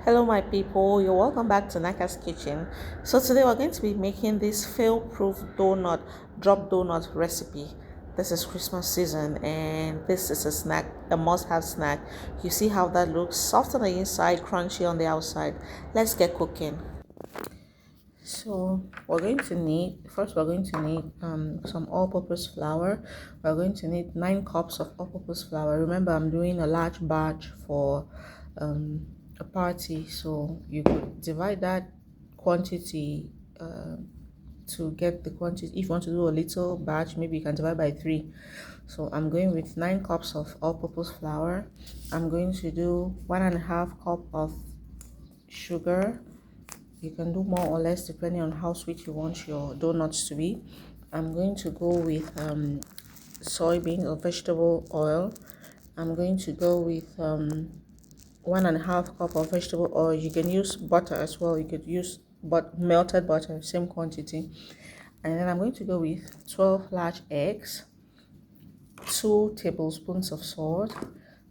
Hello my people, you're welcome back to Naka's kitchen. So today we're going to be making this fail-proof donut, drop donut recipe. This is Christmas season and this is a snack, a must-have snack. You see how that looks? Soft on the inside, crunchy on the outside. Let's get cooking. So we're going to need some all-purpose flour. We're going to need 9 cups of all-purpose flour. Remember, I'm doing a large batch for a party, so you could divide that quantity to get the quantity. If you want to do a little batch, maybe you can divide by 3. So I'm going with 9 cups of all-purpose flour. I'm going to do 1.5 cup of sugar. You can do more or less depending on how sweet you want your donuts to be. I'm going to go with soybean or vegetable oil. I'm going to go with 1.5 cup of vegetable oil. You can use butter as well. You could use melted butter, same quantity. And then I'm going to go with 12 large eggs, 2 tablespoons of salt.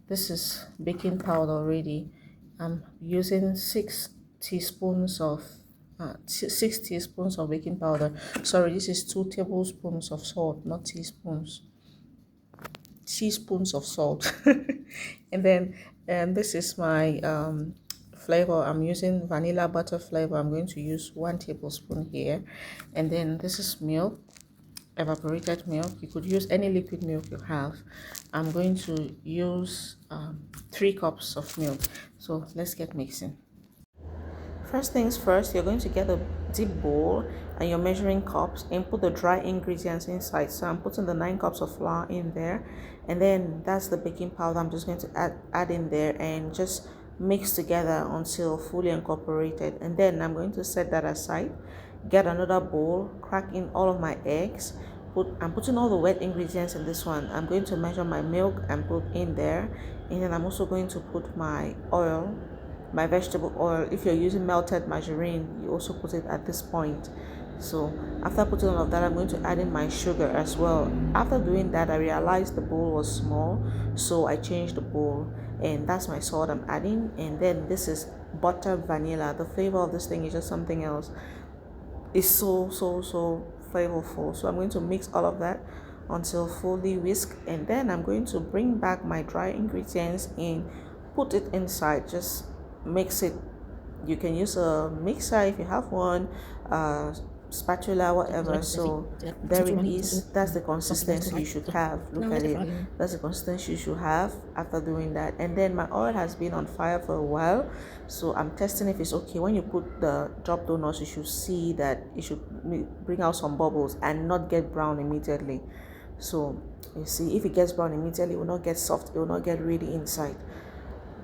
This is baking powder already. I'm using 6 teaspoons of baking powder. Sorry, this is 2 tablespoons of salt, not teaspoons. Teaspoons of salt. And then this is my flavor. I'm using vanilla butter flavor. I'm going to use 1 tablespoon here. And then this is milk, evaporated milk. You could use any liquid milk you have. I'm going to use 3 cups of milk. So let's get mixing. First things first, you're going to get a deep bowl and your measuring cups and put the dry ingredients inside. So I'm putting the 9 cups of flour in there, and then that's the baking powder. I'm just going to add in there and just mix together until fully incorporated. And then I'm going to set that aside. Get another bowl, crack in all of my eggs. I'm putting all the wet ingredients in this one. I'm going to measure my milk and put in there, and then I'm also going to put my oil, my vegetable oil. If you're using melted margarine, you also put it at this point. So after putting all of that, I'm going to add in my sugar as well. After doing that, I realized the bowl was small, so I changed the bowl, and that's my salt I'm adding. And then this is butter vanilla. The flavor of this thing is just something else. It's so flavorful. So I'm going to mix all of that until fully whisked, and then I'm going to bring back my dry ingredients and put it inside. Just mix it. You can use a mixer if you have one, spatula, whatever. So there it is. That's the consistency you should have. Look at it. That's the consistency you should have after doing that. And then my oil has been on fire for a while, so I'm testing if it's okay. When you put the drop donuts, you should see that it should bring out some bubbles and not get brown immediately. So you see, if it gets brown immediately, it will not get soft, it will not get really inside.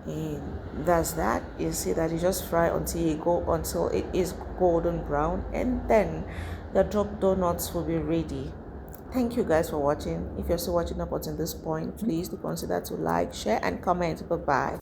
And that's that. You see that you just fry until it is golden brown, and then the drop donuts will be ready. Thank you guys for watching. If you're still watching up until this point, please do consider to like, share and comment. Bye bye.